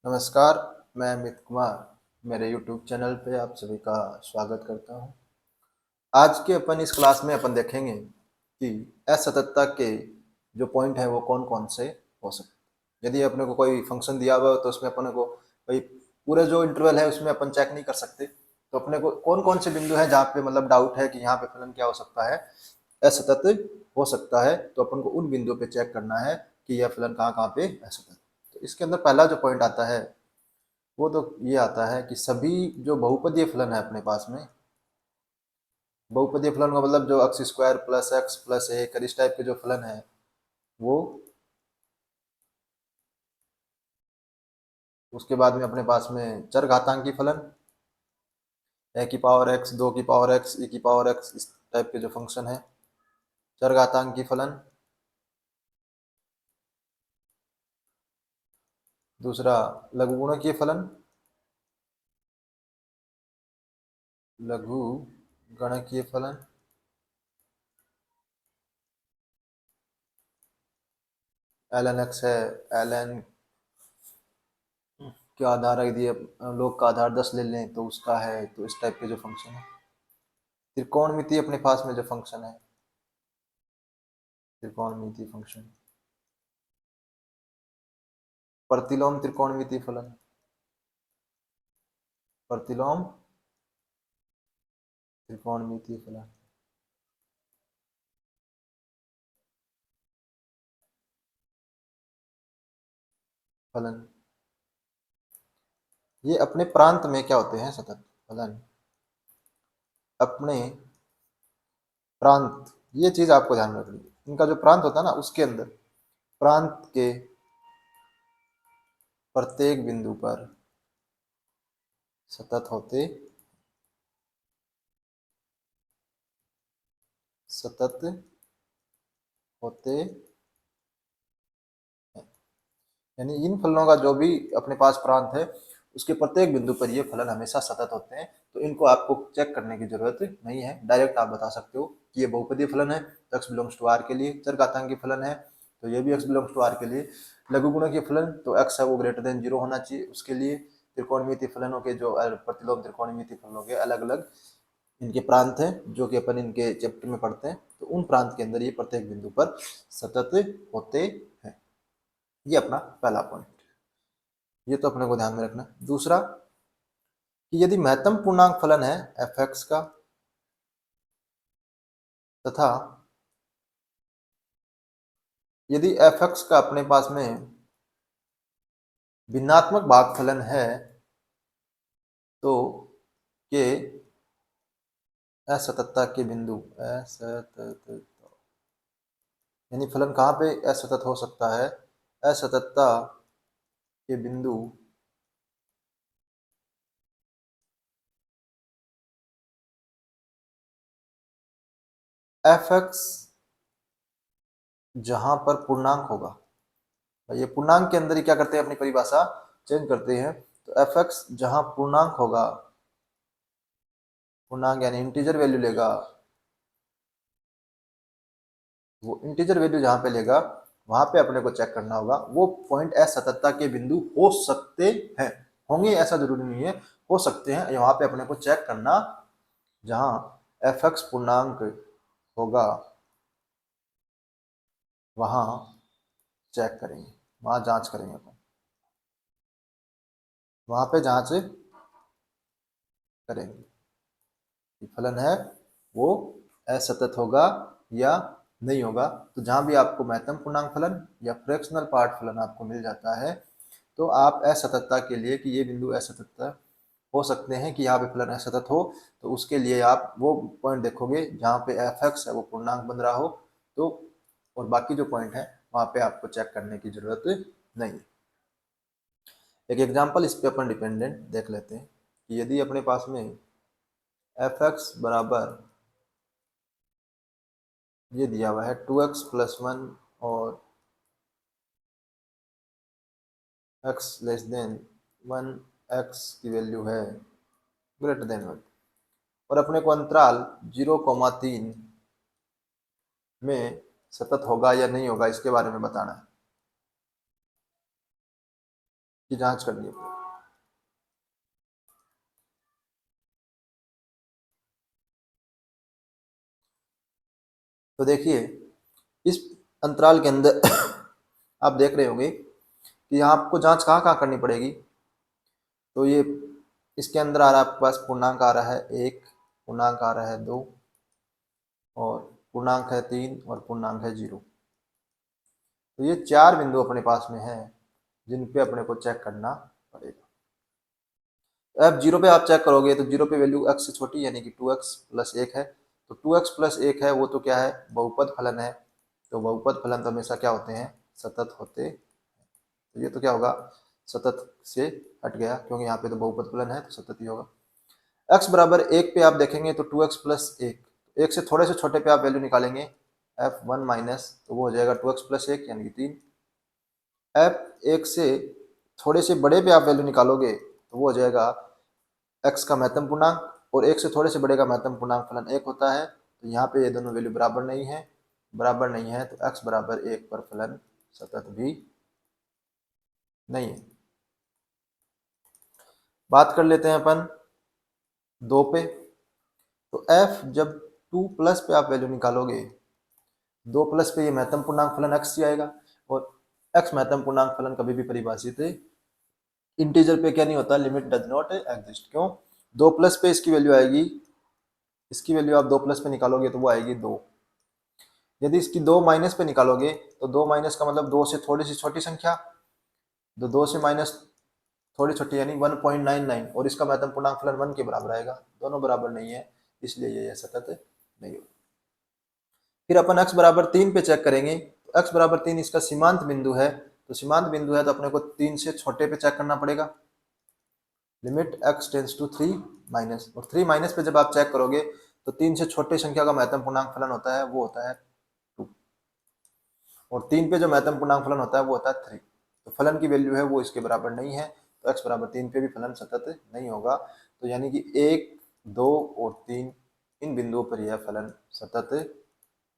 नमस्कार, मैं अमित कुमार मेरे YouTube चैनल पे आप सभी का स्वागत करता हूँ। आज के अपन इस क्लास में अपन देखेंगे कि असततता के जो पॉइंट हैं वो कौन-कौन से हो सकते हैं। यदि अपने को कोई फंक्शन दिया हुआ हो तो उसमें अपने को भाई पूरे जो इंटरवल है उसमें अपन चेक नहीं कर सकते। तो अपने को कौन-कौन से बिंदु हैं जहाँ पे मतलब डाउट है कि यहाँ पे फलन क्या हो सकता है, असतत हो सकता है, तो अपन को उन बिंदुओं पे चेक करना है कि यह फलन कहाँ-कहाँ पे असतत है। तो इसके अंदर पहला जो पॉइंट आता है वो तो ये आता है कि सभी जो बहुपदीय फलन है अपने पास में, बहुपदीय फलन का मतलब जो x square plus x plus एक इस टाइप के जो फलन है वो, उसके बाद में अपने पास में चर घातांकी फलन, ए की पावर एक्स, दो की पावर एक्स, ई की पावर एक्स, इस टाइप के जो फंक्शन है चर घातांकी फलन। दूसरा लघु गुणकीय फलन, लघु गणकीय फलन। ln x है, ln के आधार यदि लोग का आधार 10 ले लें तो उसका है, तो इस टाइप के जो फंक्शन है। त्रिकोणमिति अपने पास में जो फंक्शन है, त्रिकोणमिति फंक्शन। प्रतिलोम त्रिकोणमिति फलन, प्रतिलोम त्रिकोणमिति फलन। फलन ये अपने प्रांत में क्या होते हैं सतत फलन, अपने प्रांत, ये चीज आपको ध्यान में रखनी है। इनका जो प्रांत होता है ना उसके अंदर प्रांत के प्रत्येक बिंदु पर सतत होते, सतत होते हैं। यानी इन फलनों का जो भी अपने पास प्रांत है उसके प्रत्येक बिंदु पर ये फलन हमेशा सतत होते हैं। तो इनको आपको चेक करने की जरूरत नहीं है, डायरेक्ट आप बता सकते हो कि ये बहुपदीय फलन है तो x बिलोंग्स टू r के लिए, चरघातांकी फलन है तो ये भी x बिलोंग्स टू r के लिए, लघु गुणकीय फलन तो x है वो ग्रेटर देन 0 होना चाहिए उसके लिए। त्रिकोणमिति फलनों के जो प्रतिलोम त्रिकोणमिति फलनों के अलग अलग इनके प्रांत हैं जो कि अपन इनके चैप्टर में पढ़ते हैं, तो उन प्रांत के अंदर ये प्रत्येक बिंदु पर सतत होते हैं। ये अपना पहला पॉइंट, ये तो अपने को ध्यान में रखना है। दूसरा कि यदि महत्तम पूर्णांक फलन है एफ एक्स का तथा यदि एफ एक्स का अपने पास में भिन्नात्मक भागफलन है तो के असततता के बिंदु, असतत यानी फलन कहाँ पे असतत हो सकता है, असततता के बिंदु एफ एक्स जहां पर पूर्णांक होगा। ये पूर्णांक के अंदर ही क्या करते हैं अपनी परिभाषा चेंज करते हैं, तो एफ एक्स जहां पूर्णांक होगा, पूर्णांक यानी इंटीजर वैल्यू लेगा, वो इंटीजर वैल्यू जहां पे लेगा वहां पे अपने को चेक करना होगा वो पॉइंट असततता के बिंदु हो सकते हैं, होंगे ऐसा जरूरी नहीं है, हो सकते हैं। वहां पे अपने को चेक करना जहां एफ एक्स पूर्णांक होगा वहां चेक करेंगे, वहां जांच करेंगे अपन, वहां पे जांच करेंगे कि फलन है वो असतत होगा या नहीं होगा। तो जहां भी आपको महत्तम पूर्णांक फलन या फ्रैक्शनल पार्ट फलन आपको मिल जाता है तो आप असततता के लिए कि ये बिंदु असततता हो सकते हैं कि यहाँ पे फलन असतत हो, तो उसके लिए आप वो पॉइंट देखोगे जहाँ पे एफ एक्स है वो पूर्णांक बन रहा हो, तो और बाकी जो पॉइंट है वहाँ पे आपको चेक करने की जरूरत नहीं है। एक एग्जांपल इस पे अपन डिपेंडेंट देख लेते हैं कि यदि अपने पास में एफ एक्स बराबर ये दिया हुआ है 2x प्लस 1 और x लेस देन 1, x की वैल्यू है ग्रेटर देन 1 और अपने को अंतराल 0,3 में सतत होगा या नहीं होगा इसके बारे में बताना है। की जांच करनी है। तो देखिए इस अंतराल के अंदर आप देख रहे होंगे कि आपको जांच कहाँ कहाँ करनी पड़ेगी। तो ये इसके अंदर आ रहा है आपके पास पूर्णांक आ रहा है 1, पूर्णांक आ रहा है 2 और पूर्णांक है 3 और पूर्णांक है 0। तो ये 4 बिंदु अपने पास में है जिन पे अपने को चेक करना पड़ेगा। अब 0 पे आप चेक करोगे तो 0 पे वैल्यू x से छोटी यानी कि 2x प्लस 1 है। तो 2x प्लस 1 है वो तो क्या है, बहुपद फलन है। तो बहुपद फलन तो हमेशा क्या होते हैं, सतत होते हैं। तो ये तो क्या होगा, सतत से हट गया क्योंकि यहाँ पे तो बहुपद फलन है तो सतत ही होगा। x बराबर 1 पे आप देखेंगे तो 2x प्लस 1, एक से थोड़े से छोटे पे आप वैल्यू निकालेंगे f1 माइनस, तो वो हो जाएगा 2x प्लस 1 यानी कि 3। f1 से थोड़े से बड़े पे आप वैल्यू निकालोगे तो वो हो जाएगा x का महत्तम पूर्णांक, और 1 से थोड़े से बड़े का महत्तम पूर्णांक फलन 1 होता है। तो यहाँ पे ये दोनों वैल्यू बराबर नहीं है, बराबर नहीं है तो x बराबर 1 पर फलन सतत भी नहीं है। बात कर लेते हैं अपन 2 पे। तो f जब 2 प्लस पे आप वैल्यू निकालोगे, 2 प्लस पे ये महत्तम पूर्णांक फलन x ही आएगा, और x महत्तम पूर्णांक फलन कभी भी परिभाषित इंटीजर पे क्या नहीं होता, लिमिट डज नॉट एग्जिस्ट। क्यों, 2 प्लस पे इसकी वैल्यू आएगी, इसकी वैल्यू आप 2 प्लस पे निकालोगे तो वो आएगी 2। यदि इसकी 2 माइनस पे निकालोगे तो 2 माइनस का मतलब 2 से थोड़ी सी छोटी संख्या, तो 2 से माइनस थोड़ी छोटी यानी 1.99, और इसका महत्तम पूर्णांक फलन 1 के बराबर आएगा। दोनों बराबर नहीं है इसलिए ये सतत नहीं होगा। फिर अपन x बराबर 3 पे चेक करेंगे। तो x बराबर 3 इसका सीमांत बिंदु है, तो सीमांत बिंदु है तो अपने को 3 से छोटे पे चेक करना पड़ेगा। Limit x tends to 3 minus, और 3 माइनस पे जब आप चेक करोगे तो 3 से छोटे संख्या का महत्तम पूर्णांक फलन होता है वो होता है 2, और 3 पे जो महत्तम पूर्णांक फलन होता है वो होता है 3। तो फलन की वैल्यू है वो इसके बराबर नहीं है, तो x बराबर 3 पे भी फलन सतत नहीं होगा। तो यानी कि 1, 2 और 3 इन बिंदुओं पर यह फलन सतत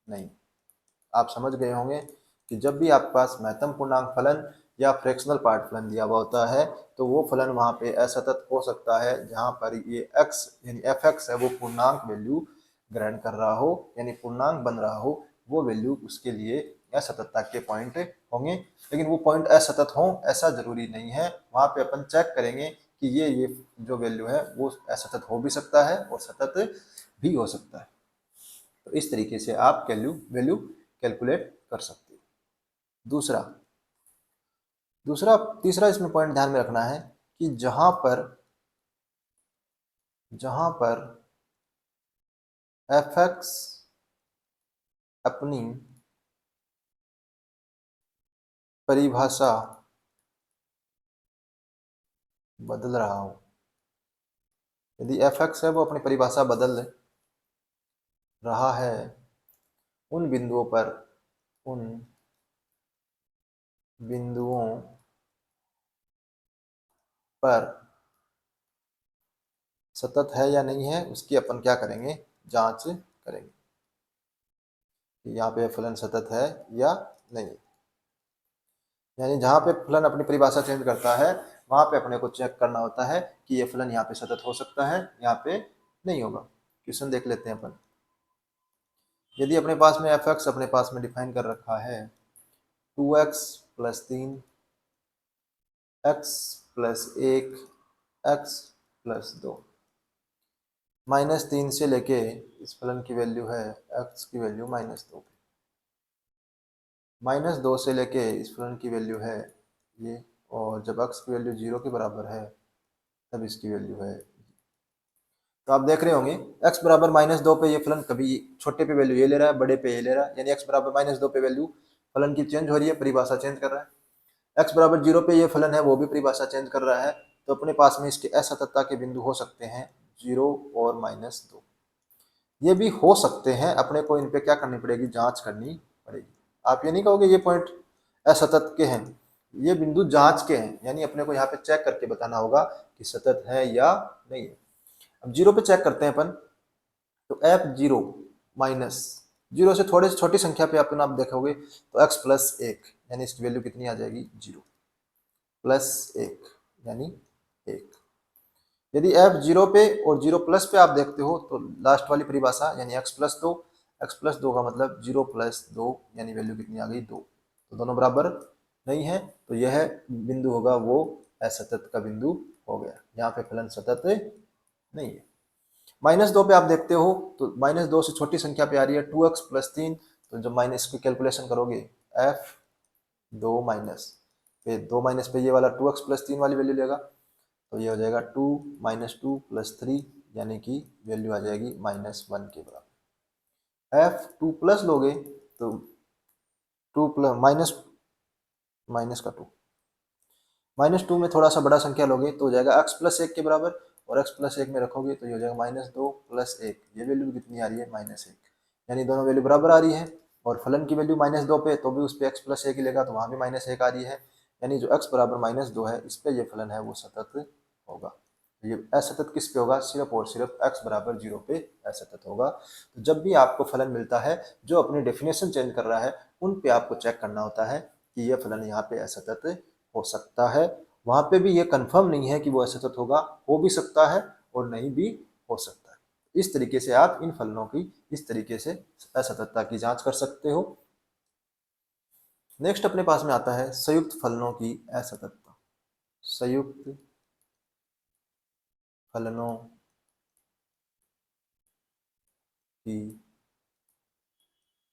नहीं। आप समझ गए होंगे कि जब भी आपके पास महत्तम पूर्णांक फलन या फ्रैक्शनल पार्ट फलन दिया हुआ होता है तो वो फलन वहाँ पे असतत हो सकता है जहाँ पर ये x यानी fx है वो पूर्णांक वैल्यू ग्रहण कर रहा हो, यानी पूर्णांक बन रहा हो, वो वैल्यू उसके लिए असततता के पॉइंट होंगे। लेकिन वो पॉइंट असतत हो ऐसा जरूरी नहीं है, वहाँ पे अपन चेक करेंगे कि ये जो वैल्यू है वो असतत हो भी सकता है और सतत भी हो सकता है। तो इस तरीके से आप वैल्यू कैलकुलेट कर सकते हो। दूसरा तीसरा इसमें पॉइंट ध्यान में रखना है कि जहां पर fx अपनी परिभाषा बदल रहा हो, यदि fx है वो अपनी परिभाषा बदल रहा है उन बिंदुओं पर सतत है या नहीं है उसकी अपन क्या करेंगे, जांच करेंगे कि यहाँ पे फलन सतत है या नहीं। यानी जहाँ पे फलन अपनी परिभाषा चेंज करता है वहाँ पे अपने को चेक करना होता है कि ये फलन यहाँ पे सतत हो सकता है, यहाँ पे नहीं होगा। क्वेश्चन देख लेते हैं अपन। यदि अपने पास में fx अपने पास में डिफाइन कर रखा है 2x plus 3, x plus 1, x plus 2, -3 से लेके इस फलन की वैल्यू है x की वैल्यू -2, -2 से लेके इस फलन की वैल्यू है ये, और जब x की वैल्यू 0 के बराबर है तब इसकी वैल्यू है। तो आप देख रहे होंगे x बराबर -2 पे ये फलन कभी छोटे पे वैल्यू ये ले रहा है, बड़े पे ये ले रहा है, यानी x बराबर -2 पे वैल्यू फलन की चेंज हो रही है, परिभाषा चेंज कर रहा है। x बराबर 0 पे ये फलन है वो भी परिभाषा चेंज कर रहा है। तो अपने पास में इसके असततता के बिंदु हो सकते हैं 0 और -2। ये भी हो सकते हैं, अपने को इन पे क्या करनी पड़ेगी, जांच करनी पड़ेगी। आप ये नहीं कहोगे ये पॉइंट असतत के हैं, ये बिंदु जांच के हैं, यानी अपने को यहाँ पे चेक करके बताना होगा कि सतत है या नहीं है। अब 0 पे चेक करते हैं अपन। तो f0 माइनस 0 से थोड़े से छोटी संख्या पे आप देखोगे तो x प्लस 1 यानी इसकी वैल्यू कितनी आ जाएगी, 0। प्लस 1 यानी 1। यदि f 0 पे और 0 प्लस पे आप देखते हो तो लास्ट वाली परिभाषा यानी x प्लस 2 का मतलब 0 प्लस 2 यानी वैल्यू कितनी आ गई 2। तो दोनों बराबर नहीं है, तो यह बिंदु होगा वो असतत का बिंदु हो गया। यहाँ पे फलन सतत नहीं है। -2 पे आप देखते हो तो -2 से छोटी संख्या पे आ रही है 2x प्लस 3। तो जब माइनस की कैलकुलेशन करोगे f 2 माइनस पे 2 माइनस पे ये वाला 2x प्लस 3 वाली वैल्यू लेगा, तो ये हो जाएगा 2 - 2 प्लस 3 यानी कि वैल्यू आ जाएगी -1 के बराबर। f 2 प्लस लोगे तो 2 प्लस माइनस का 2 -2 में थोड़ा सा बड़ा संख्या लोगे तो हो जाएगा x प्लस 1 के बराबर, और x प्लस 1 में रखोगे तो ये हो जाएगा -2 प्लस 1। ये वैल्यू कितनी आ रही है -1, यानी दोनों वैल्यू बराबर आ रही है। और फलन की वैल्यु -2 पे तो भी उस पर x प्लस 1 ही लेगा, तो वहाँ भी -1 आ रही है, यानी जो x बराबर -2 है इस पे ये फलन है वो सतत होगा। ये असतत किस पे होगा? सिर्फ और सिर्फ x बराबर 0 पे असतत होगा। तो जब भी आपको फलन मिलता है जो अपनी डेफिनेशन चेंज कर रहा है, उन पे आपको चेक करना होता है कि ये फलन यहाँ पे असतत हो सकता है। वहाँ पे भी ये कंफर्म नहीं है कि वो असतत होगा, हो भी सकता है और नहीं भी हो सकता है। इस तरीके से आप इन फलनों की इस तरीके से असततता की जांच कर सकते हो। नेक्स्ट अपने पास में आता है संयुक्त फलनों की असततता। संयुक्त फलनों की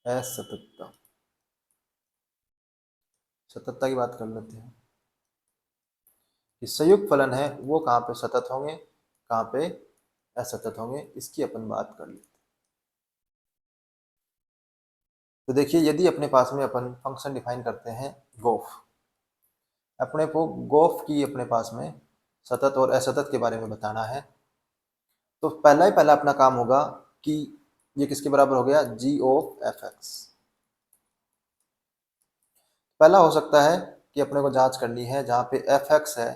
असततता। सततता की बात कर लेते हैं कि संयुक्त फलन है वो कहाँ पे सतत होंगे, कहाँ पे असतत होंगे, इसकी अपन बात कर लेते हैं। तो देखिए, यदि अपने पास में अपन फंक्शन डिफाइन करते हैं गोफ, अपने को गोफ की अपने पास में सतत और असतत के बारे में बताना है, तो पहला ही पहला अपना काम होगा कि ये किसके बराबर हो गया? g of F x. पहला हो सकता है कि अपने को जांच करनी है जहाँ पे एफ एक्स है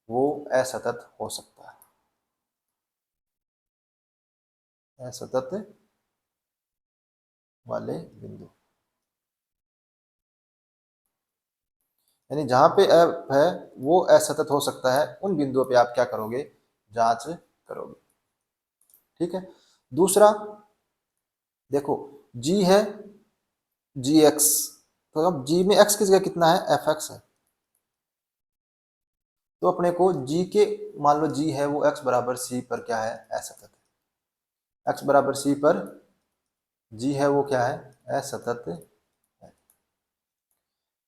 वो असतत हो सकता है, असतत वाले बिंदु, यानी जहाँ पे एफ है वो असतत हो सकता है, उन बिंदुओं पे आप क्या करोगे? जांच करोगे। ठीक है। दूसरा देखो, g है जी एक्स, तो अब g में x की जगह कितना है? एफ एक्स है। तो अपने को g के, मान लो g है वो x बराबर c पर क्या है? असतत है। x बराबर c पर g है वो क्या है? असतत है।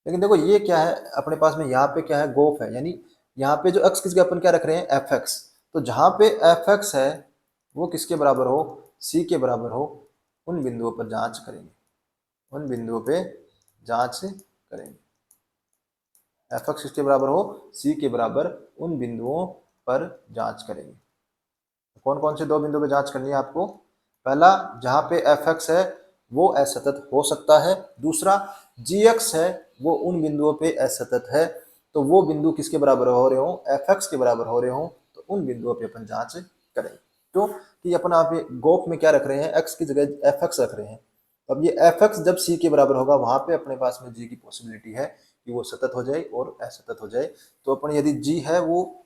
लेकिन देखो ये क्या है अपने पास में, यहाँ पे क्या है? गोफ है, यानी यहाँ पे जो x की जगह अपन क्या रख रहे हैं? F x. तो जहाँ पे एफ एक्स है वो किसके बराबर हो? c के बराबर हो, उन बिंदुओं पर जांच करेंगे, उन बिंदुओं पे जांच करेंगे। एफ एक्स किसके बराबर हो? सी के बराबर, उन बिंदुओं पर जांच करेंगे। कौन कौन से दो बिंदुओं पे जांच करनी है आपको? पहला, जहां पे एफ एक्स है वो असतत हो सकता है। दूसरा, जी एक्स है वो उन बिंदुओं पे असतत है। तो वो बिंदु किसके बराबर हो रहे हो? एफ एक्स के बराबर हो रहे हो, तो उन बिंदुओं पे अपन जांच करेंगे। तो कि अपन आप गोफ में क्या रख रहे हैं? एक्स की जगह एफ एक्स रख रहे हैं। अब ये एफ एक्स जब सी के बराबर होगा वहां पे अपने पास में जी की पॉसिबिलिटी है कि वो सतत हो जाए और असतत हो जाए। तो अपन यदि जी है वो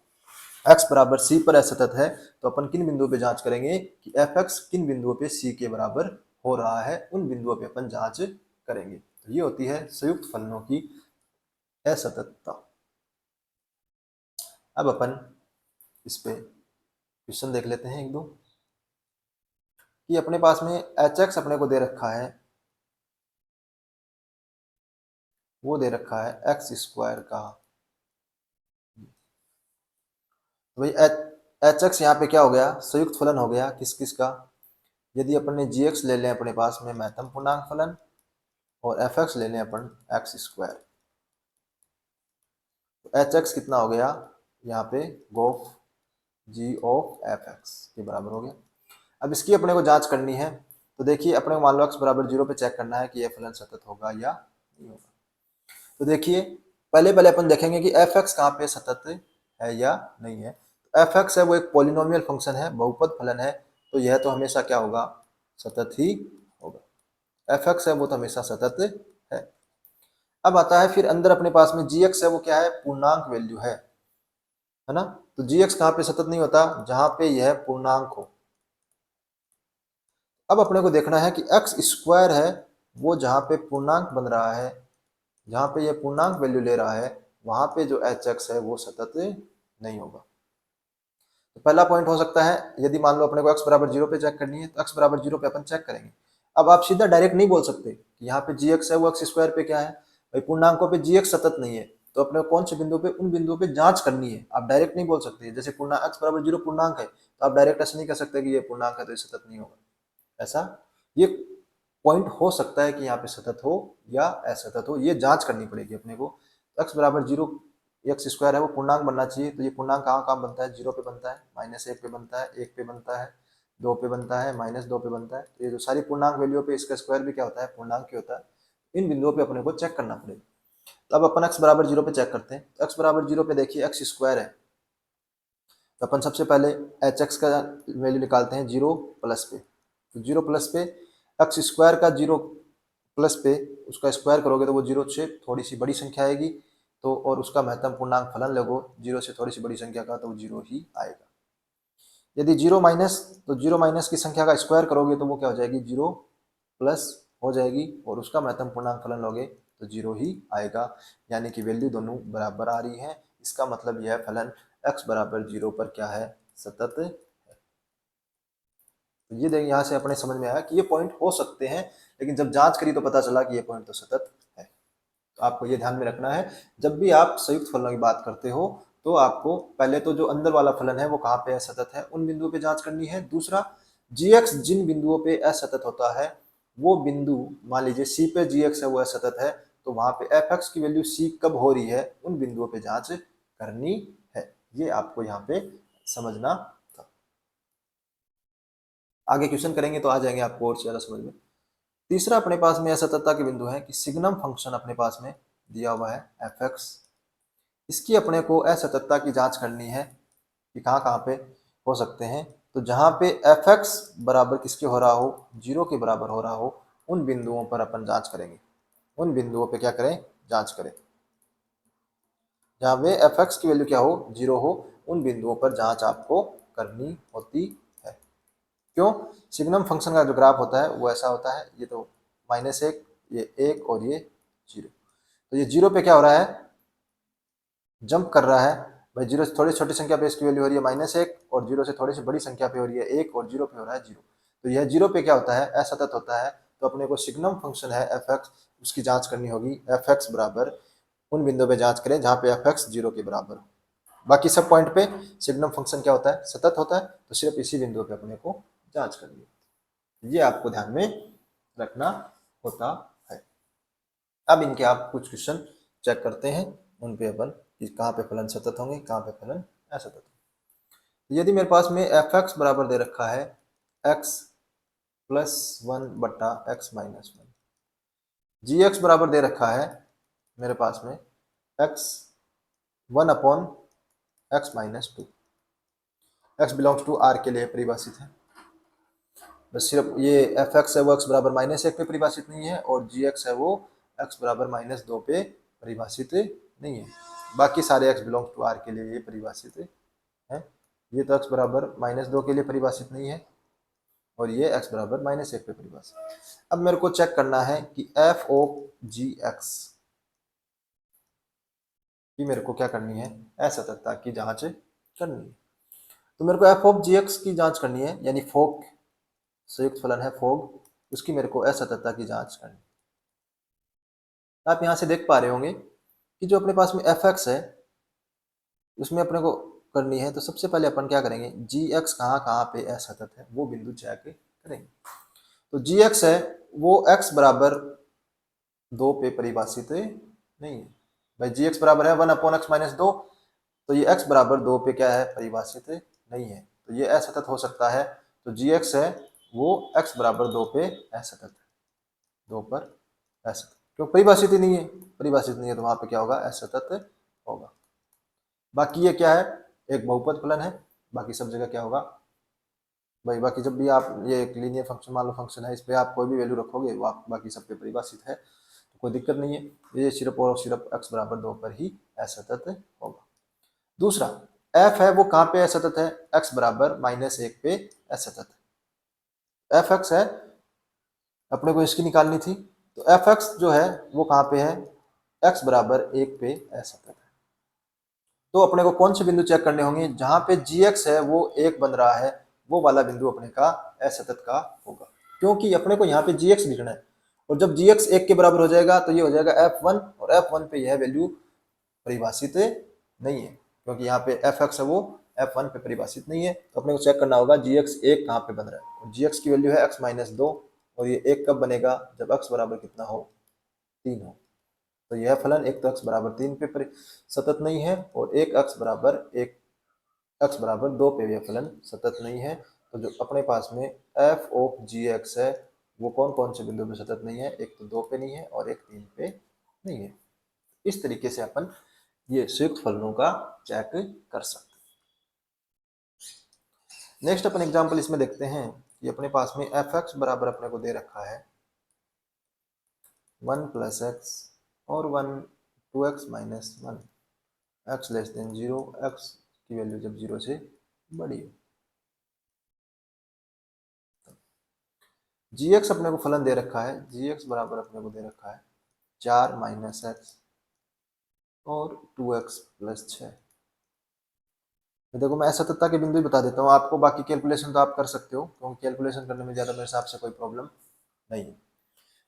x बराबर c पर असतत है, तो अपन किन बिंदुओं पे जांच करेंगे कि एफ एक्स किन बिंदुओं पे c के बराबर हो रहा है, उन बिंदुओं पे अपन जांच करेंगे। तो ये होती है संयुक्त फलनों की असततता। अब अपन इस पे क्वेश्चन देख लेते हैं एक दो, कि अपने पास में एच एक्स अपने को दे रखा है, वो दे रखा है एक्स स्क्वायर का। तो भाई एच एक्स यहाँ पे क्या हो गया? संयुक्त फलन हो गया किस किस का? यदि अपन ने जी एक्स ले लें अपने पास में महत्तम पूर्णांक फलन, और एफ एक्स ले लें अपन एक्स स्क्वायर, तो एच एक्स कितना हो गया यहाँ पे? गोफ जी ऑफ एफ एक्स के बराबर हो गया। अब इसकी अपने को जांच करनी है, तो देखिए अपने को मान लो एक्स बराबर 0 पे चेक करना है कि यह फलन सतत होगा या नहीं होगा। तो देखिए पहले पहले अपन देखेंगे कि एफ एक्स कहाँ पे सतत है या नहीं है। एफ एक्स है वो एक पॉलिनोमियल फंक्शन है, बहुपद फलन है, तो यह तो हमेशा क्या होगा? सतत ही होगा। एफ एक्स है वो तो हमेशा सतत है। अब आता है फिर अंदर अपने पास में जी एक्स है, वो क्या है, पूर्णांक वैल्यू है ना। तो जी एक्स कहाँ पे सतत नहीं होता, जहां पे यह पूर्णांक हो। अब अपने को देखना है कि एक्स स्क्वायर है वो जहां पे पूर्णांक बन रहा है, जहां पे ये पूर्णांक वैल्यू ले रहा है, वहां पे जो एच एक्स है वो सतत नहीं होगा। तो पहला पॉइंट हो सकता है, यदि मान लो अपने को x बराबर 0 पे चेक करनी है, तो x बराबर 0 पे अपन चेक करेंगे। अब आप सीधा डायरेक्ट नहीं बोल सकते कि यहाँ पे जी एक्स है वो एक्स स्क्वायर पे क्या है, भाई पूर्णांकों पे जी एक्स सतत नहीं है, तो अपने को कौन से बिंदु पे, उन बिंदुओं पे जांच करनी है। आप डायरेक्ट नहीं बोल सकते, जैसे पूर्णांक x बराबर 0 पूर्णांक है, तो आप डायरेक्ट ऐसे नहीं कह सकते कि ये पूर्णांक है तो ये सतत नहीं होगा। ऐसा ये पॉइंट हो सकता है कि यहाँ पे सतत हो या असतत हो, ये जांच करनी पड़ेगी अपने को। एक्स बराबर 0 एक्स स्क्वायर है वो पूर्णांक बनना चाहिए, तो ये पूर्णांक कहाँ कहाँ बनता है, 0 पे बनता है, -1 पे बनता है, 1 पे बनता है, 2 पे बनता है, -2 पे बनता है। तो ये जो सारी पूर्णांक वैल्यू पे इसका स्क्वायर भी क्या होता है, पूर्णांक ही होता है। इन बिंदुओं पे अपने को चेक करना पड़ेगा। तो अब अपन एक्स बराबर 0 पे चेक करते हैं। एक्स बराबर 0 पे देखिए एक्स स्क्वायर है, तो अपन सबसे पहले एच एक्स का वैल्यू निकालते हैं 0 प्लस पे। तो 0 प्लस पे एक्स स्क्वायर का 0 प्लस पे उसका स्क्वायर करोगे तो वो 0 से थोड़ी सी बड़ी संख्या आएगी, तो और उसका महत्तम पूर्णांक फलन लगो 0 से थोड़ी सी बड़ी संख्या का, तो वो 0 ही आएगा। यदि 0 माइनस, तो 0 माइनस की संख्या का स्क्वायर करोगे तो वो क्या हो जाएगी, 0 प्लस हो जाएगी, और उसका महत्तम पूर्णांक फलन लोगे तो 0 ही आएगा। यानी कि वैल्यू दोनों बराबर आ रही है। इसका मतलब यह फलन x बराबर 0 पर क्या है, सतत है। तो ये देखिए यहाँ से अपने समझ में आया कि ये पॉइंट हो सकते हैं, लेकिन जब जांच करी तो पता चला कि ये पॉइंट तो सतत है। तो आपको ये ध्यान में रखना है, जब भी आप संयुक्त फलनों की बात करते हो तो आपको पहले तो जो अंदर वाला फलन है वो कहाँ पे असतत है, उन बिंदुओं पे जांच करनी है। दूसरा, जी एक्स जिन बिंदुओं पे असतत होता है वो बिंदु, मान लीजिए सी पे जी एक्स है वो असतत है, तो वहां पे एफ एक्स की वैल्यू सी कब हो रही है, उन बिंदुओं पे जांच करनी है। ये आपको यहाँ पे समझना था। आगे क्वेश्चन करेंगे तो आ जाएंगे आपको और ज्यादा समझ में। तीसरा अपने पास में असततता के बिंदु है कि सिग्नम फंक्शन अपने पास में दिया हुआ है एफ एक्स, इसकी अपने को असततता की जांच करनी है कि कहाँ कहाँ पे हो सकते हैं। तो जहाँ पे एफ एक्स बराबर किसके हो रहा हो, 0 के बराबर हो रहा हो, उन बिंदुओं पर अपन जांच करेंगे। उन बिंदुओं पे क्या करें, जांच करें। जहाँ पे एफ एक्स की वैल्यू क्या हो, 0 हो, उन बिंदुओं पर जांच आपको करनी होती है। क्यों, सिग्नम फंक्शन का जो ग्राफ होता है वो ऐसा होता है, ये तो -1, ये 1 और ये 0। तो ये 0 पे क्या हो रहा है, जंप कर रहा है। भाई 0 से थोड़ी छोटी संख्या पे इसकी वैल्यू हो रही है -1, और 0 से थोड़ी सी बड़ी संख्या पे हो रही है 1, और 0 पे हो रहा है 0। तो यह 0 पे क्या होता है, असतत होता है। तो अपने को सिग्नम फंक्शन है एफ एक्स, उसकी जांच करनी होगी। एफ एक्स बराबर उन बिंदुओं पे जांच करें जहाँ पे एफ एक्स 0 के बराबर हो। बाकी सब पॉइंट पे सिग्नम फंक्शन क्या होता है, सतत होता है। तो सिर्फ इसी बिंदु पे अपने को जांच करनी है। ये आपको ध्यान में रखना होता है। अब इनके आप कुछ क्वेश्चन चेक करते हैं, उन पे अपन कि कहाँ पे फलन सतत होंगे, कहाँ पे फलन असतत होंगे। यदि मेरे पास में एफ एक्स बराबर दे रखा है एक्स प्लस 1 बट्टा एक्स माइनस 1, जी एक्स बराबर दे रखा है मेरे पास में x 1/x-2, x belongs to R के लिए परिभाषित है। बस सिर्फ ये एफ एक्स है वो एक्स बराबर -1 पे परिभाषित नहीं है, और जी एक्स है वो एक्स बराबर -2 पे परिभाषित नहीं है। बाकी सारे एक्स बिलोंग्स टू आर के लिए ये परिभाषित है। ये तो एक्स बराबर -2 के लिए परिभाषित नहीं है, और ये एक्स बराबर -1 पे परिभाषित। अब मेरे को चेक करना है कि एफ ऑफ जी एक्स की मेरे को क्या करनी है, असततता की जांच करनी है। तो मेरे को एफ ऑफ जी एक्स की जांच करनी है, यानी फोक संयुक्त फलन है फोग, उसकी मेरे को असततता की जांच करनी। आप यहाँ से देख पा रहे होंगे कि जो अपने पास में एफ एक्स है उसमें अपने को करनी है। तो सबसे पहले अपन क्या करेंगे, जी एक्स कहाँ कहाँ पे असतत है वो बिंदु चेक करेंगे। तो जी एक्स है वो एक्स बराबर 2 पे परिभाषित नहीं है। भाई जी एक्स बराबर है 1/x-2, तो ये x बराबर 2 पे क्या है, परिभाषित नहीं है। तो ये असतत हो सकता है। तो जी एक्स है वो x बराबर 2 पे असतत है, 2 पर असतत, क्यों, परिभाषित ही नहीं है। परिभाषित नहीं है तो वहां पे क्या होगा, असतत होगा। बाकी ये क्या है, एक बहुपद फलन है। बाकी सब जगह क्या होगा भाई, बाकी जब भी आप ये एक लीनियर फंक्शन मान लो फंक्शन है, इस पे आप कोई भी वैल्यू रखोगे वो आप बाकी सब पे परिभाषित है। कोई दिक्कत नहीं है, ये सिर्फ और सिर्फ x बराबर 2 पर ही असतत होगा। दूसरा f है वो कहाँ पे असतत है, x बराबर -1 पे असतत है। एफ एक्स है अपने को इसकी निकालनी थी, तो एफ एक्स जो है वो कहाँ पे है, x बराबर 1 पे असतत है। तो अपने को कौन से बिंदु चेक करने होंगे, जहां पे gx है वो 1 बन रहा है, वो वाला बिंदु अपने का असतत का होगा, क्योंकि अपने को यहाँ पे gx लिखना है, और जब gx 1 के बराबर हो जाएगा तो ये हो जाएगा f1, और f1 पे यह वैल्यू परिभाषित नहीं है, क्योंकि यहाँ पे fx है वो f1 पे परिभाषित नहीं है। तो अपने को चेक करना होगा gx 1 कहाँ पे बन रहा है, और gx की वैल्यू है x-2, और ये 1 कब बनेगा, जब x बराबर कितना हो, 3 हो। तो यह फलन एक तो x बराबर 3 पे सतत नहीं है, और एक x बराबर 2 पे यह फलन सतत नहीं है। तो जो अपने पास में f ऑफ gx है वो कौन कौन से बिंदु पे सतत नहीं है, एक तो 2 पे नहीं है और एक 3 पे नहीं है। इस तरीके से अपन ये संयुक्त फलनों का चेक कर सकते हैं। नेक्स्ट अपन एग्जांपल इसमें देखते हैं कि अपने पास में fx बराबर अपने को दे रखा है 1 + x और 2x - 1, x <0, x की वैल्यू जब 0 से बड़ी हो। gx अपने को फलन दे रखा है, gx बराबर अपने को दे रखा है 4 - x और 2x + 6। देखो मैं असततता के बिंदु ही बता देता हूँ आपको, बाकी कैलकुलेशन तो आप कर सकते हो, क्योंकि कैलकुलेशन करने में ज़्यादा मेरे हिसाब से कोई प्रॉब्लम नहीं है,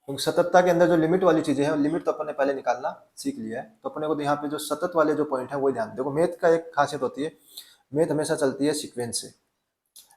क्योंकि सततता के अंदर जो लिमिट वाली चीजें हैं, लिमिट तो अपन ने पहले निकालना सीख लिया है। तो अपने को यहाँ पे जो सतत वाले जो पॉइंट है वो ध्यान देखो। मैथ का एक खासियत होती है, मैथ हमेशा चलती है सीक्वेंस से।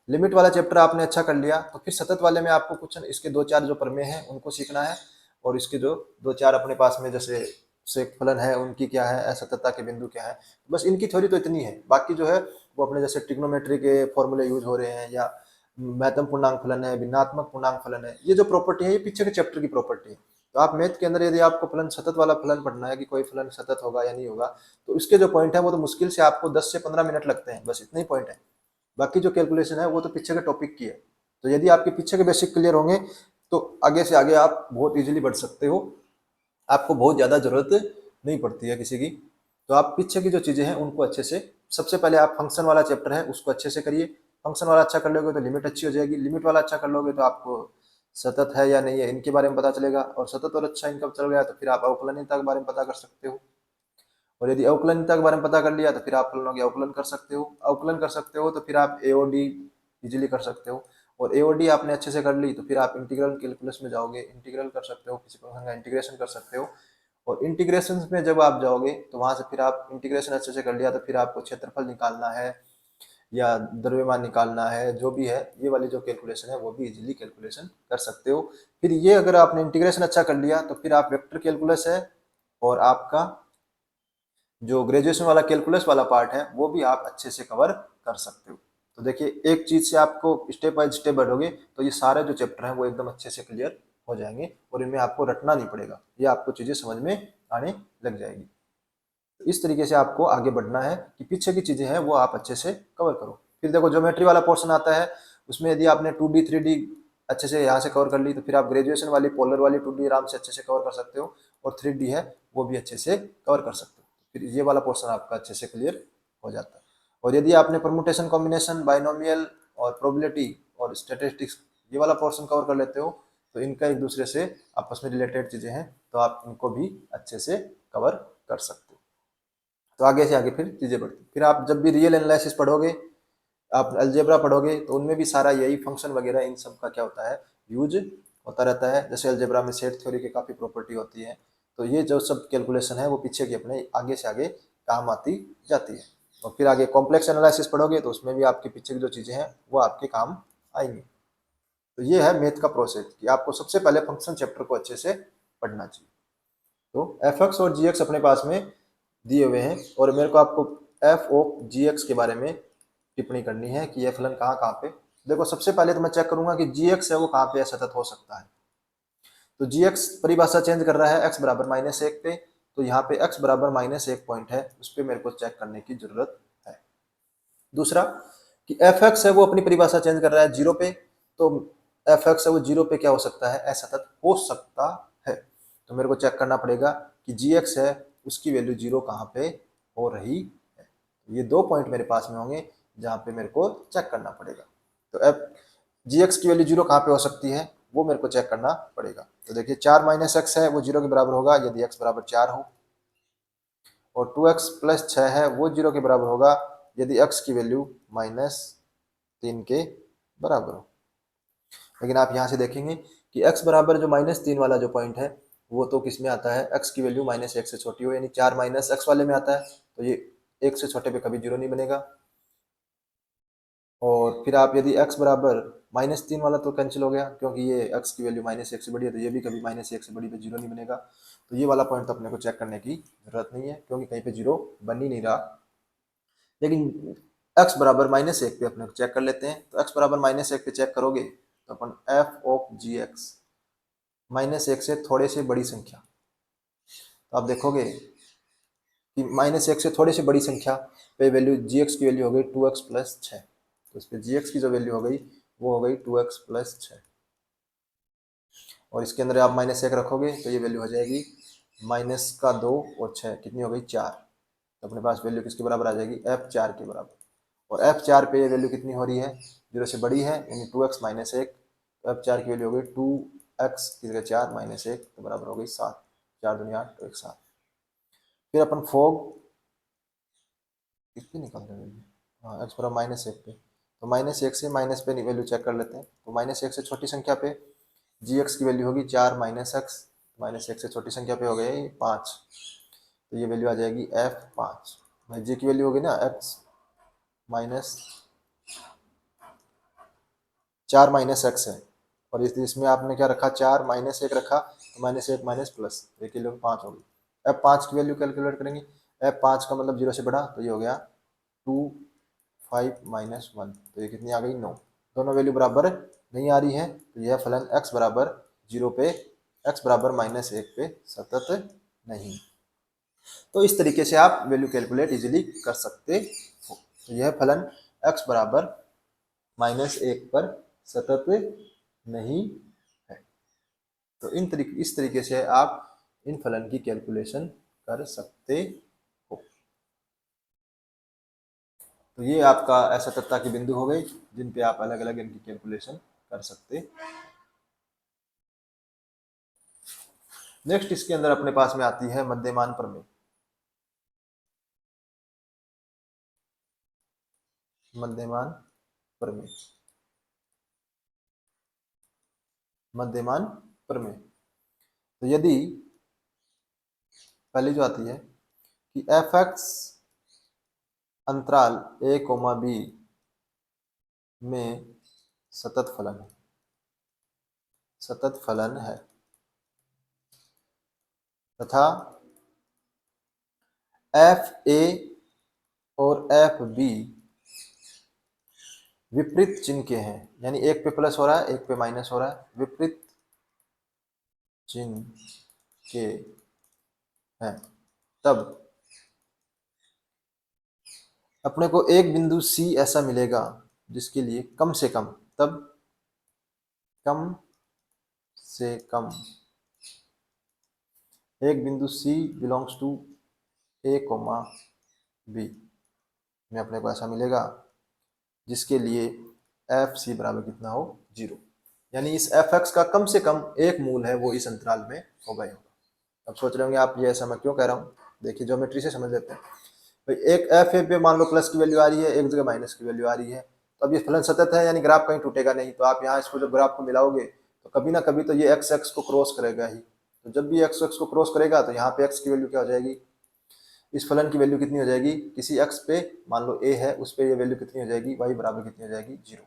लिमिट वाला चैप्टर आपने अच्छा कर लिया, तो फिर सतत वाले में आपको कुछ इसके 2-4 जो प्रमेय हैं उनको सीखना है, और इसके जो 2-4 अपने पास में जैसे सेकफलन है उनकी क्या है, असततता के बिंदु क्या है, बस इनकी थ्योरी तो इतनी है। बाकी जो है वो अपने जैसे ट्रिग्नोमेट्री के फॉर्मूले यूज हो रहे हैं, या महत्तम पूर्णांक फलन है, भिन्नात्मक पूर्णांक फलन है, ये जो प्रॉपर्टी है ये पीछे के चैप्टर की प्रॉपर्टी है। तो आप मैथ के अंदर यदि आपको फलन सतत वाला फलन पढ़ना है कि कोई फलन सतत होगा या नहीं होगा, तो इसके जो पॉइंट है वो तो मुश्किल से आपको 10 से 15 मिनट लगते हैं, बस इतने ही पॉइंट है। बाकी जो कैलकुलेशन है वो तो पीछे के टॉपिक की है। तो यदि आपके पीछे के बेसिक क्लियर होंगे तो आगे से आगे आप बहुत इजीली बढ़ सकते हो, आपको बहुत ज़्यादा जरूरत नहीं पड़ती है किसी की। तो आप पीछे की जो चीज़ें हैं उनको अच्छे से, सबसे पहले आप फंक्शन वाला चैप्टर है उसको अच्छे से करिए। फंक्शन वाला अच्छा कर लोगे तो लिमिट अच्छी हो जाएगी, लिमिट वाला अच्छा कर लोगे तो आपको सतत है या नहीं है इनके बारे में पता चलेगा, और सतत और अच्छा इनका चल गया तो फिर आप अवकलनीयता के बारे में पता कर सकते हो, और यदि अवकलनीयता के बारे में पता कर लिया तो फिर आप फलनों के अवकलन कर सकते हो, अवकलन कर सकते हो तो फिर आप एओडी इजीली कर सकते हो, और एओडी आपने अच्छे से कर ली तो फिर आप इंटीग्रल कैलकुलस में जाओगे, इंटीग्रल कर सकते हो, किसी फंक्शन का इंटीग्रेशन कर सकते हो, और इंटीग्रेशन में जब आप जाओगे तो वहां से फिर आप इंटीग्रेशन अच्छे से कर लिया तो फिर आपको क्षेत्रफल निकालना है या द्रव्यमान निकालना है, जो भी है ये वाली जो कैलकुलेशन है वो भी इजीली कैलकुलेशन कर सकते हो। फिर ये अगर आपने इंटीग्रेशन अच्छा कर लिया तो फिर आप वेक्टर कैलकुलस है और आपका जो ग्रेजुएशन वाला कैलकुलस वाला पार्ट है वो भी आप अच्छे से कवर कर सकते हो। तो देखिए एक चीज से आपको स्टेप बाय स्टेप बढ़ोगे तो ये सारे जो चैप्टर हैं वो एकदम अच्छे से क्लियर हो जाएंगे, और इनमें आपको रटना नहीं पड़ेगा, ये आपको चीजें समझ में आने लग जाएगी। तो इस तरीके से आपको आगे बढ़ना है कि पीछे की चीजें हैं वो आप अच्छे से कवर करो। फिर देखो ज्योमेट्री वाला पोर्शन आता है, उसमें यदि आपने 2D 3D अच्छे से यहाँ से कवर कर ली तो फिर आप ग्रेजुएशन वाली पोलर वाली 2D आराम से अच्छे से कवर कर सकते हो, और 3D है वो भी अच्छे से कवर कर सकते हो। फिर ये वाला पोर्शन आपका अच्छे से क्लियर हो जाता है। और यदि आपने परमुटेशन, कॉम्बिनेशन, बाइनोमियल और प्रोबेबिलिटी और स्टैटिस्टिक्स ये वाला पोर्शन कवर कर लेते हो तो इनका एक दूसरे से आपस में रिलेटेड चीजें हैं तो आप इनको भी अच्छे से कवर कर सकते हो। तो आगे से आगे फिर चीजें बढ़ती, फिर आप जब भी रियल एनालिसिस पढ़ोगे, आप अलजेब्रा पढ़ोगे तो उनमें भी सारा यही फंक्शन वगैरह इन सब का क्या होता है, यूज होता रहता है। जैसे अलजेब्रा में सेट थ्योरी की काफ़ी प्रॉपर्टी होती है, तो ये जो सब कैलकुलेशन है वो पीछे की अपने आगे से आगे काम आती जाती है। और फिर आगे कॉम्प्लेक्स एनालिसिस पढ़ोगे तो उसमें भी आपके पीछे की जो चीज़ें हैं वो आपके काम आएंगी। तो ये है मैथ का प्रोसेस कि आपको सबसे पहले फंक्शन चैप्टर को अच्छे से पढ़ना चाहिए। तो एफ एक्स और जी एक्स अपने पास में दिए हुए हैं, और मेरे को आपको एफ ऑफ जी एक्स के बारे में टिप्पणी करनी है कि यह फलन कहाँ कहाँ पे। देखो सबसे पहले तो मैं चेक करूंगा कि जी एक्स है वो कहाँ पे असतत हो सकता है। तो जी एक्स परिभाषा चेंज कर रहा है एक्स बराबर -1 पे, तो यहाँ पे एक्स बराबर -1 पॉइंट है, उस पर मेरे को चेक करने की जरूरत है। दूसरा कि एफ एक्स है वो अपनी परिभाषा चेंज कर रहा है 0 पे, तो एफ एक्स है वो 0 पे क्या हो सकता है, असतत हो सकता है। तो मेरे को चेक करना पड़ेगा कि जी एक्स है उसकी वैल्यू 0 कहाँ पे हो रही है। ये 2 पॉइंट मेरे पास में होंगे जहाँ पे मेरे को चेक करना पड़ेगा। तो अब जी एक्स की वैल्यू 0 कहाँ पे हो सकती है वो मेरे को चेक करना पड़ेगा। तो देखिए 4 माइनस एक्स है वो 0 के बराबर होगा यदि एक्स बराबर 4 हो, और 2x प्लस 6 है वो 0 के बराबर होगा यदि x की वैल्यू -3 के बराबर हो। लेकिन आप यहाँ से देखेंगे कि x बराबर जो -3 वाला जो पॉइंट है वो तो किस में आता है, x की वैल्यू -1 से छोटी हो, यानी 4 माइनस एक्स वाले में आता है। तो ये 1 से छोटे पे कभी 0 नहीं बनेगा। और फिर आप यदि x बराबर -3 वाला तो कैंसिल हो गया क्योंकि ये x की वैल्यू -1 से बड़ी है, तो ये भी कभी -1 से बड़ी पे 0 नहीं बनेगा। तो ये वाला पॉइंट तो अपने को चेक करने की जरूरत नहीं है क्योंकि कहीं पे 0 बन ही नहीं रहा। लेकिन x बराबर -1 पे अपने को चेक कर लेते हैं। तो x बराबर -1 पे चेक करोगे तो अपन f ऑफ जी एक्स -1 से थोड़े से बड़ी संख्या, तो आप देखोगे कि -1 से थोड़ी सी बड़ी संख्या पे वैल्यू जी एक्स की वैल्यू हो गई 2x प्लस 6। तो इस पर जी एक्स की जो वैल्यू हो गई वो हो गई 2x प्लस 6, और इसके अंदर आप -1 रखोगे तो ये वैल्यू हो जाएगी -2 और 6 कितनी हो गई 4। तो अपने पास वैल्यू किसके बराबर आ जाएगी, f4 के बराबर। और f4 पे ये वैल्यू कितनी हो रही है, 0 से बड़ी है यानी 2x माइनस 1। तो f4 की वैल्यू हो गई 2x की जगह 4 माइनस 1 तो बराबर हो गई 7। 4 दूनी 8 तो 1 7। फिर अपन फोग किस पे निकाल रहे हैं, हाँ एक्स बराबर -1 पे। तो -1 से माइनस पे वैल्यू चेक कर लेते हैं। तो -1 से छोटी संख्या पे जी एक्स की वैल्यू होगी 4 माइनस एक्स, -1 से छोटी संख्या पे हो गई 5। तो ये वैल्यू आ जाएगी f5। भाई जी की वैल्यू होगी ना x माइनस 4 माइनस एक्स है, और इसमें आपने क्या रखा 4 -1 रखा, तो -1 माइनस प्लस एक की वैल्यू 5 होगी। f5 की वैल्यू कैलकुलेट करेंगे, f5 का मतलब 0 से बड़ा, तो ये हो गया 2 5 माइनस 1, तो ये कितनी आ गई 9। दोनों वैल्यू बराबर नहीं आ रही है, तो यह फलन x बराबर 0 पे, x बराबर -1 पे सतत नहीं। तो इस तरीके से आप वैल्यू कैलकुलेट इजीली कर सकते हो। तो यह फलन x बराबर -1 पर सतत नहीं है। तो इस तरीके से आप इन फलन की कैलकुलेशन कर सकते हो। तो ये आपका असततता के बिंदु हो गए जिन पे आप अलग अलग इनकी कैलकुलेशन कर सकते। नेक्स्ट इसके अंदर अपने पास में आती है मध्यमान प्रमेय। मध्यमान प्रमेय, मध्यमान प्रमेय। तो यदि पहली जो आती है कि एफ एक्स अंतराल a, b में सतत फलन है, सतत फलन है तथा एफ ए और एफ बी विपरीत चिन्ह के हैं, यानी एक पे प्लस हो रहा है एक पे माइनस हो रहा है, विपरीत चिन्ह के हैं, तब अपने को एक बिंदु C ऐसा मिलेगा जिसके लिए कम से कम, तब कम से कम एक बिंदु C belongs to a, b में अपने को ऐसा मिलेगा जिसके लिए एफ सी बराबर कितना हो 0, यानी इस एफ एक्स का कम से कम एक मूल है वो इस अंतराल में होगा ही होगा। अब सोच रहे होंगे आप ये ऐसा मैं क्यों कह रहा हूँ, देखिए ज्योमेट्री से समझ लेते हैं। भाई एक एफ ए पे मान लो प्लस की वैल्यू आ रही है, एक जगह माइनस की वैल्यू आ रही है, तो अब ये फलन सतत है यानी ग्राफ कहीं टूटेगा नहीं। तो आप यहाँ इसको जब ग्राफ को मिलाओगे तो कभी ना कभी तो ये एक्स एक्स को क्रॉस करेगा ही। तो जब भी एक्स एक्स को क्रॉस करेगा तो यहाँ पे एक्स की वैल्यू क्या हो जाएगी, इस फलन की वैल्यू कितनी हो जाएगी, किसी एक्स पे मान लो ए है उस पे ये वैल्यू कितनी हो जाएगी, वाई बराबर कितनी हो जाएगी 0।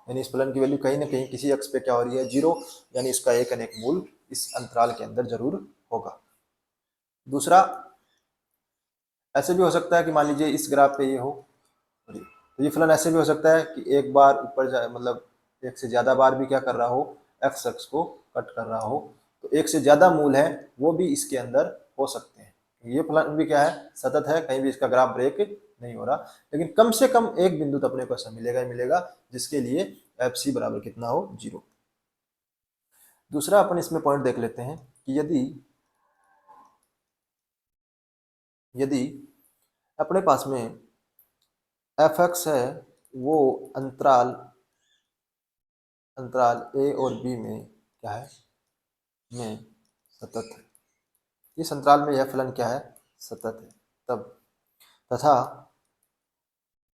यानी इस फलन की वैल्यू कहीं ना कहीं किसी एक्स पे क्या हो रही है 0, यानी इसका एक अनेक मूल इस अंतराल के अंदर जरूर होगा। दूसरा ऐसे भी हो सकता है कि मान लीजिए इस ग्राफ पे ये हो, तो ये फलन ऐसे भी हो सकता है कि एक बार ऊपर जाए, मतलब एक से ज्यादा बार भी क्या कर रहा हो, एक्स एक्स को कट कर रहा हो, तो एक से ज्यादा मूल है वो भी इसके अंदर हो सकते हैं। ये फलन भी क्या है, सतत है, कहीं भी इसका ग्राफ ब्रेक नहीं हो रहा, लेकिन कम से कम एक बिंदु तो अपने को ऐसा मिलेगा ही मिलेगा जिसके लिए एफ सी बराबर कितना हो 0। दूसरा अपन इसमें पॉइंट देख लेते हैं कि यदि यदि अपने पास में एफ एक्स है वो अंतराल अंतराल ए और बी में क्या है, में सतत है, इस अंतराल में यह फलन क्या है, सतत है, तब तथा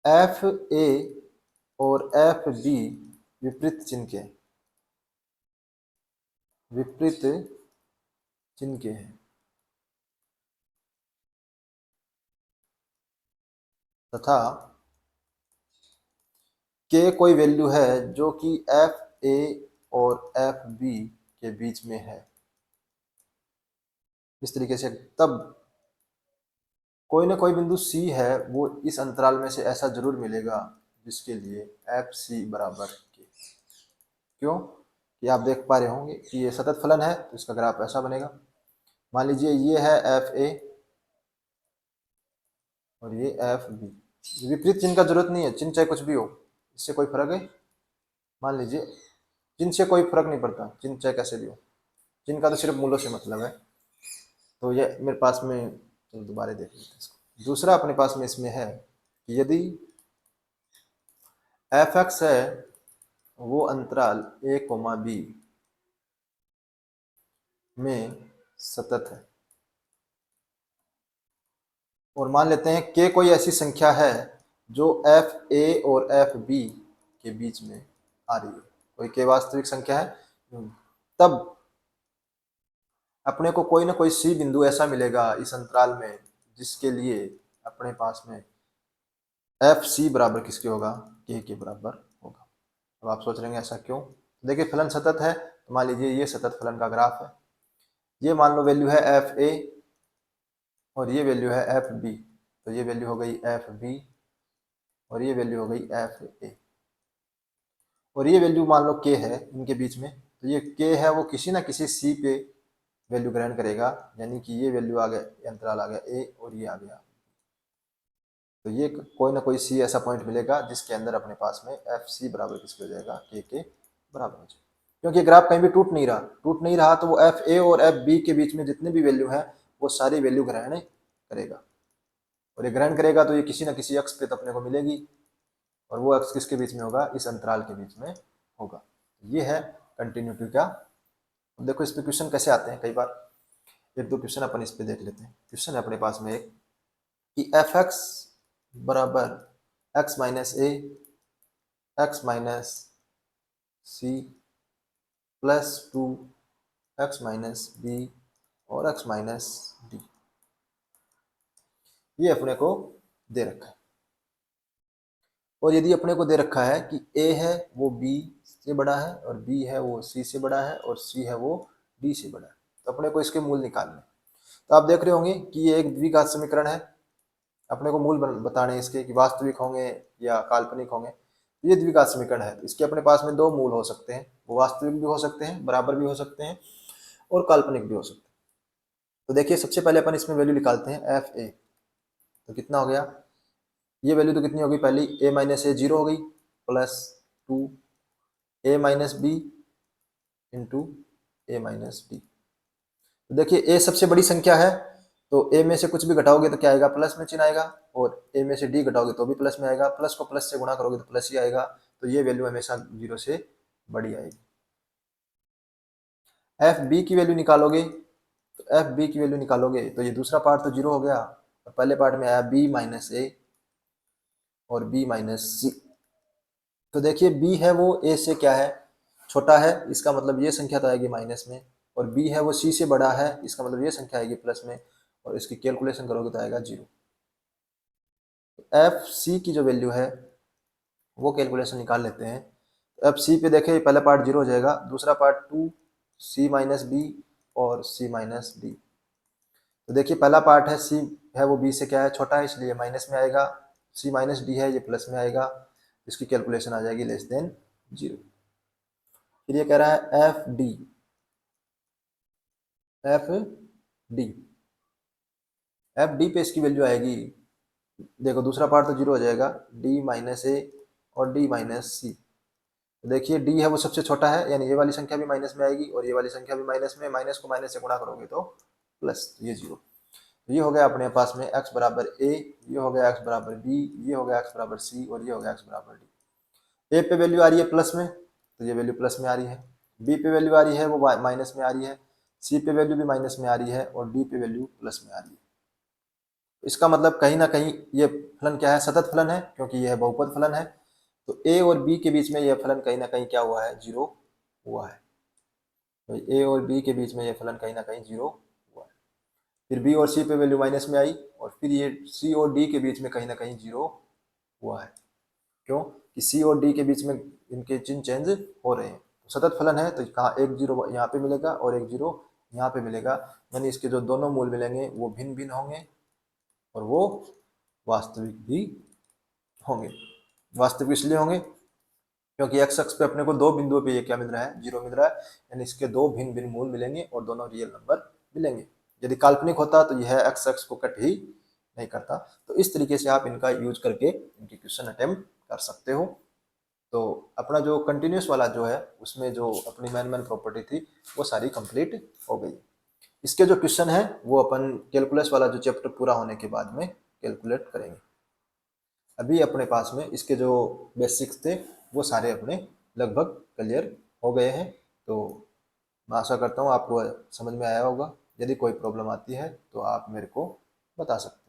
एफ ए और एफ बी विपरीत चिन्ह के विपरीत चिन्ह के हैं, तथा के कोई वैल्यू है जो कि एफ ए और एफ बी के बीच में है, इस तरीके से तब कोई ना कोई बिंदु सी है वो इस अंतराल में से ऐसा जरूर मिलेगा जिसके लिए एफ सी बराबर के। क्यों कि आप देख पा रहे होंगे कि ये सतत फलन है तो इसका ग्राफ ऐसा बनेगा। मान लीजिए ये है एफ ए और ये एफ बी, विपरीत चिन्ह का जरूरत नहीं है, चिन्ह चाहे कुछ भी हो, इससे कोई फर्क है, मान लीजिए चिन्ह से कोई फर्क नहीं पड़ता, चिन्ह चाहे कैसे भी हो, चिन्ह का तो सिर्फ मूलों से मतलब है। तो ये मेरे पास में, चलो दोबारा देख लेते हैं इसको। दूसरा अपने पास में इसमें है कि यदि एफ एक्स है वो अंतराल ए कोमा बी में सतत है, और मान लेते हैं के कोई ऐसी संख्या है जो एफ ए और एफ बी के बीच में आ रही है, कोई के वास्तविक संख्या है, तब अपने को कोई ना कोई सी बिंदु ऐसा मिलेगा इस अंतराल में जिसके लिए अपने पास में एफ सी बराबर किसके होगा, के बराबर होगा। अब आप सोच रहे हैं ऐसा क्यों, देखिए फलन सतत है तो मान लीजिए ये सतत फलन का ग्राफ है, ये मान लो वैल्यू है एफ ए और ये वैल्यू है एफ बी, तो ये वैल्यू हो गई एफ बी और ये वैल्यू हो गई एफ ए, और ये वैल्यू मान लो के है इनके बीच में, तो ये के है वो किसी ना किसी सी पे वैल्यू ग्रहण करेगा, यानी कि ये वैल्यू आ गया, अंतराल आ गया ए और ये आ गया, तो ये कोई ना कोई सी ऐसा पॉइंट मिलेगा जिसके अंदर अपने पास में एफ सी बराबर किसके हो जाएगा, के बराबर हो जाएगा। क्योंकि ग्राफ कहीं भी टूट नहीं रहा तो वो एफ ए और एफ बी के बीच में जितने भी वैल्यू है वो सारी वैल्यू ग्रहण करेगा, और ये ग्रहण करेगा तो ये किसी ना किसी अक्ष पे तो अपने को मिलेगी, और वो अक्ष किसके बीच में होगा, इस अंतराल के बीच में होगा। ये है कंटिन्यूटी का। देखो इस पे क्वेश्चन कैसे आते हैं, कई बार एक दो क्वेश्चन अपन इस पे देख लेते हैं। क्वेश्चन है अपने पास में एक कि एफ एक्स बराबर x minus a x minus c plus two x minus b और एक्स माइनस डी, ये अपने को दे रखा है। और यदि अपने को दे रखा है कि ए है वो बी से बड़ा है और बी है वो सी से बड़ा है और सी है वो डी से बड़ा है, तो अपने को इसके मूल निकालने। तो आप देख रहे होंगे कि ये एक द्विघात समीकरण है, अपने को मूल बताने इसके कि वास्तविक होंगे या काल्पनिक होंगे। तो ये द्विघात समीकरण है, तो इसके अपने पास में दो मूल हो सकते हैं, वो वास्तविक भी हो सकते हैं, बराबर भी हो सकते हैं और काल्पनिक भी हो सकते हैं। तो देखिए सबसे पहले अपन इसमें वैल्यू निकालते हैं एफ ए, तो कितना हो गया, ये वैल्यू तो कितनी होगी, पहली ए माइनस ए जीरो हो गई प्लस टू ए माइनस बी इंटू ए माइनस डी। तो देखिए ए सबसे बड़ी संख्या है तो ए में से कुछ भी घटाओगे तो क्या आएगा, प्लस में चिन्ह आएगा, और ए में से डी घटाओगे तो भी प्लस में आएगा, प्लस को प्लस से गुणा करोगे तो प्लस ही आएगा, तो ये वैल्यू हमेशा जीरो से बड़ी आएगी। एफ बी की वैल्यू निकालोगे तो एफ बी की वैल्यू निकालोगे तो ये दूसरा पार्ट तो जीरो हो गया, और पहले पार्ट में आया बी माइनस ए और बी माइनस सी। तो देखिए बी है वो ए से क्या है, छोटा है, इसका मतलब ये संख्या तो आएगी माइनस में, और बी है वो सी से बड़ा है, इसका मतलब ये संख्या आएगी प्लस में, और इसकी कैलकुलेशन करोगे तो आएगा जीरो। एफ सी की जो वैल्यू है वो कैलकुलेशन निकाल लेते हैं। एफ सी पे देखें पहला पार्ट जीरो हो जाएगा, दूसरा पार्ट टू सी माइनस बी और सी माइनस डी। तो देखिए पहला पार्ट है सी है वो बी से क्या है, छोटा है, इसलिए माइनस में आएगा, सी माइनस डी है ये प्लस में आएगा, इसकी कैलकुलेशन आ जाएगी लेस देन जीरो। फिर ये कह रहा है F D, F D, F D पे इसकी वैल्यू आएगी, देखो दूसरा पार्ट तो जीरो हो जाएगा, डी माइनस ए और डी माइनस सी। तो देखिए डी है वो सबसे छोटा है, यानी ये वाली संख्या भी माइनस में आएगी और ये वाली संख्या भी माइनस में, माइनस को माइनस से गुणा करोगे तो प्लस, ये जीरो। तो ये हो गया अपने पास में x बराबर a, ये हो गया x बराबर b, ये हो गया x बराबर c और ये हो गया x बराबर d। a पे वैल्यू आ रही है प्लस में तो ये वैल्यू प्लस में आ रही है, b पे वैल्यू आ रही है वो माइनस में आ रही है, c पे वैल्यू भी माइनस में आ रही है और d पे वैल्यू प्लस में आ रही है। इसका मतलब कहीं ना कहीं ये फलन क्या है, सतत फलन है, क्योंकि यह बहुपद फलन है। तो a और b के बीच में यह फलन कहीं ना कहीं क्या हुआ है, जीरो हुआ है। तो a और b के बीच में यह फलन कहीं ना कहीं जीरो हुआ है। फिर b और c पे वैल्यू माइनस में आई और फिर ये c और d के बीच में कहीं ना कहीं जीरो हुआ है। क्यों कि c और d के बीच में इनके चिन्ह चेंज हो रहे हैं। तो सतत फलन है तो कहाँ एक जीरो यहाँ पे मिलेगा और एक जीरो यहाँ पे मिलेगा, यानी इसके जो दोनों मूल मिलेंगे वो भिन्न भिन्न होंगे और वो वास्तविक भी होंगे। वास्तविक इसलिए होंगे क्योंकि एक्स अक्ष पे अपने को दो बिंदुओं पे ये क्या मिल रहा है, जीरो मिल रहा है, यानी इसके दो भिन्न भिन्न मूल मिलेंगे और दोनों रियल नंबर मिलेंगे। यदि काल्पनिक होता तो यह एक्स अक्ष को कट ही नहीं करता। तो इस तरीके से आप इनका यूज करके इनकी क्वेश्चन अटेम्प्ट कर सकते हो। तो अपना जो कंटिन्यूस वाला जो है उसमें जो अपनी मैन प्रॉपर्टी थी वो सारी कंप्लीट हो गई। इसके जो क्वेश्चन है वो अपन कैलकुलस वाला जो चैप्टर पूरा होने के बाद में कैलकुलेट करेंगे। अभी अपने पास में इसके जो बेसिक्स थे वो सारे अपने लगभग क्लियर हो गए हैं। तो मैं आशा करता हूँ आपको समझ में आया होगा। यदि कोई प्रॉब्लम आती है तो आप मेरे को बता सकते हैं।